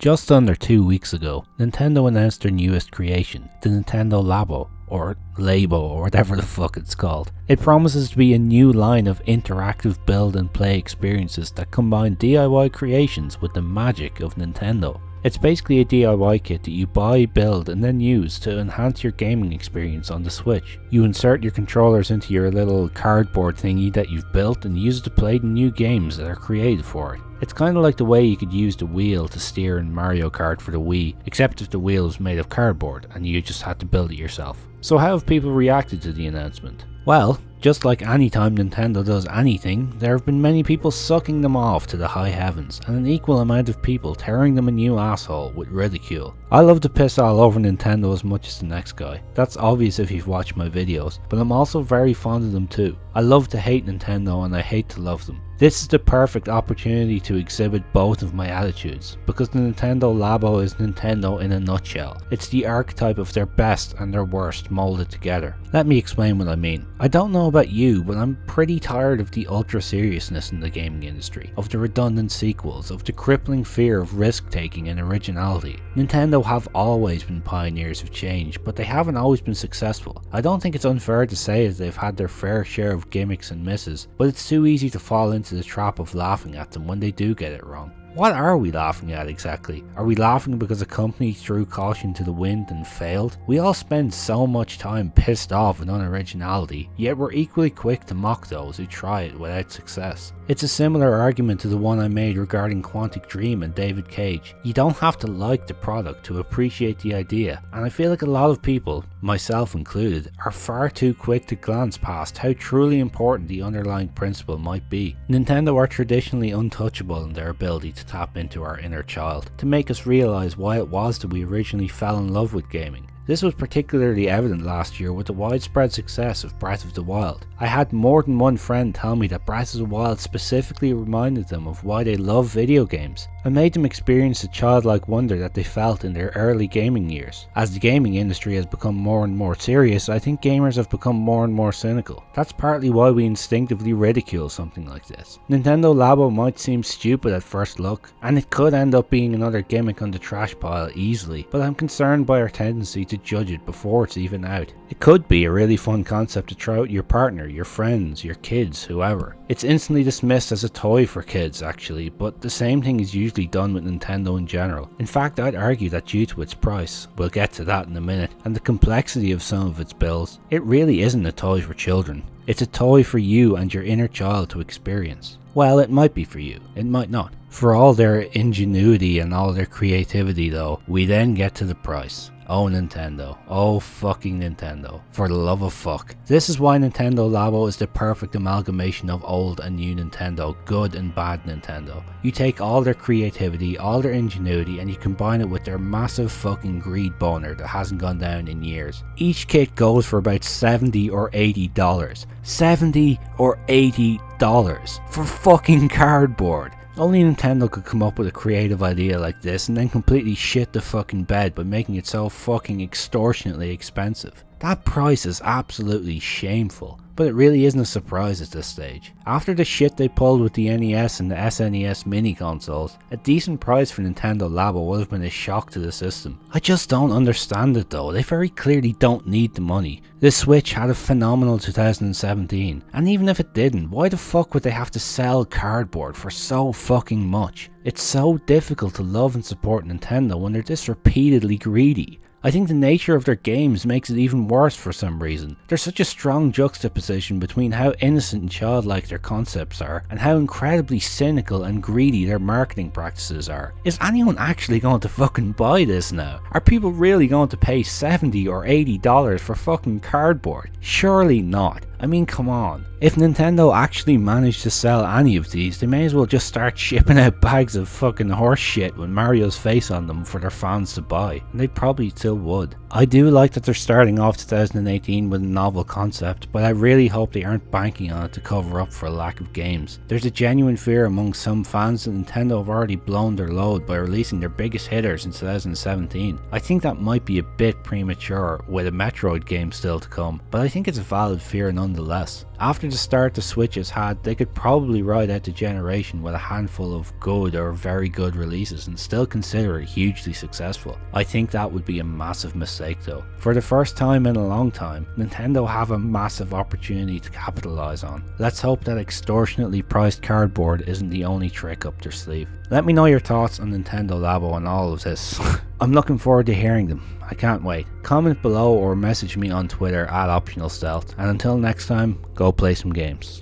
Just under 2 weeks ago, Nintendo announced their newest creation, the Nintendo Labo, or Labo, or whatever the fuck it's called. It promises to be a new line of interactive build and play experiences that combine DIY creations with the magic of Nintendo. It's basically a DIY kit that you buy, build, and then use to enhance your gaming experience on the Switch. You insert your controllers into your little cardboard thingy that you've built and use it to play the new games that are created for it. It's kind of like the way you could use the wheel to steer in Mario Kart for the Wii, except if the wheel was made of cardboard and you just had to build it yourself. So how have people reacted to the announcement? Well, just like any time Nintendo does anything, there have been many people sucking them off to the high heavens, and an equal amount of people tearing them a new asshole with ridicule. I love to piss all over Nintendo as much as the next guy. That's obvious if you've watched my videos, but I'm also very fond of them too. I love to hate Nintendo and I hate to love them. This is the perfect opportunity to exhibit both of my attitudes, because the Nintendo Labo is Nintendo in a nutshell. It's the archetype of their best and their worst molded together. Let me explain what I mean. I don't know about you, but I'm pretty tired of the ultra seriousness in the gaming industry, of the redundant sequels, of the crippling fear of risk taking and originality. Nintendo have always been pioneers of change, but they haven't always been successful. I don't think it's unfair to say that they've had their fair share of gimmicks and misses, but it's too easy to fall into the trap of laughing at them when they do get it wrong. What are we laughing at exactly? Are we laughing because a company threw caution to the wind and failed? We all spend so much time pissed off with unoriginality, yet we're equally quick to mock those who try it without success. It's a similar argument to the one I made regarding Quantic Dream and David Cage. You don't have to like the product to appreciate the idea, and I feel like a lot of people, myself included, are far too quick to glance past how truly important the underlying principle might be. Nintendo are traditionally untouchable in their ability to tap into our inner child, to make us realise why it was that we originally fell in love with gaming. This was particularly evident last year with the widespread success of Breath of the Wild. I had more than one friend tell me that Breath of the Wild specifically reminded them of why they love video games, and made them experience the childlike wonder that they felt in their early gaming years. As the gaming industry has become more and more serious, I think gamers have become more and more cynical. That's partly why we instinctively ridicule something like this. Nintendo Labo might seem stupid at first look, and it could end up being another gimmick on the trash pile easily, but I'm concerned by our tendency to judge it before it's even out. It could be a really fun concept to try out your partner, your friends, your kids, whoever. It's instantly dismissed as a toy for kids actually, but the same thing is usually done with Nintendo in general. In fact, I'd argue that due to its price, we'll get to that in a minute, and the complexity of some of its builds, it really isn't a toy for children. It's a toy for you and your inner child to experience. Well, it might be for you, it might not. For all their ingenuity and all their creativity though, we then get to the price. Oh Nintendo, oh fucking Nintendo, for the love of fuck. This is why Nintendo Labo is the perfect amalgamation of old and new Nintendo, good and bad Nintendo. You take all their creativity, all their ingenuity, and you combine it with their massive fucking greed boner that hasn't gone down in years. Each kit goes for about $70 or $80. $70 or $80 for fucking cardboard. Only Nintendo could come up with a creative idea like this and then completely shit the fucking bed by making it so fucking extortionately expensive. That price is absolutely shameful, but it really isn't a surprise at this stage. After the shit they pulled with the NES and the SNES mini consoles, a decent price for Nintendo Labo would have been a shock to the system. I just don't understand it though, they very clearly don't need the money. This Switch had a phenomenal 2017, and even if it didn't, why the fuck would they have to sell cardboard for so fucking much? It's so difficult to love and support Nintendo when they're this repeatedly greedy. I think the nature of their games makes it even worse for some reason. There's such a strong juxtaposition between how innocent and childlike their concepts are and how incredibly cynical and greedy their marketing practices are. Is anyone actually going to fucking buy this now? Are people really going to pay $70 or $80 for fucking cardboard? Surely not. I mean, come on. If Nintendo actually managed to sell any of these, they may as well just start shipping out bags of fucking horse shit with Mario's face on them for their fans to buy, and they probably still would. I do like that they're starting off 2018 with a novel concept, but I really hope they aren't banking on it to cover up for a lack of games. There's a genuine fear among some fans that Nintendo have already blown their load by releasing their biggest hitters in 2017. I think that might be a bit premature with a Metroid game still to come, but I think it's a valid fear nonetheless. nonetheless. After the start the Switch has had, they could probably ride out the generation with a handful of good or very good releases and still consider it hugely successful. I think that would be a massive mistake though. For the first time in a long time, Nintendo have a massive opportunity to capitalize on. Let's hope that extortionately priced cardboard isn't the only trick up their sleeve. Let me know your thoughts on Nintendo Labo and all of this. I'm looking forward to hearing them. I can't wait. Comment below or message me on Twitter @OptionalStealth, and until next time, go play some games.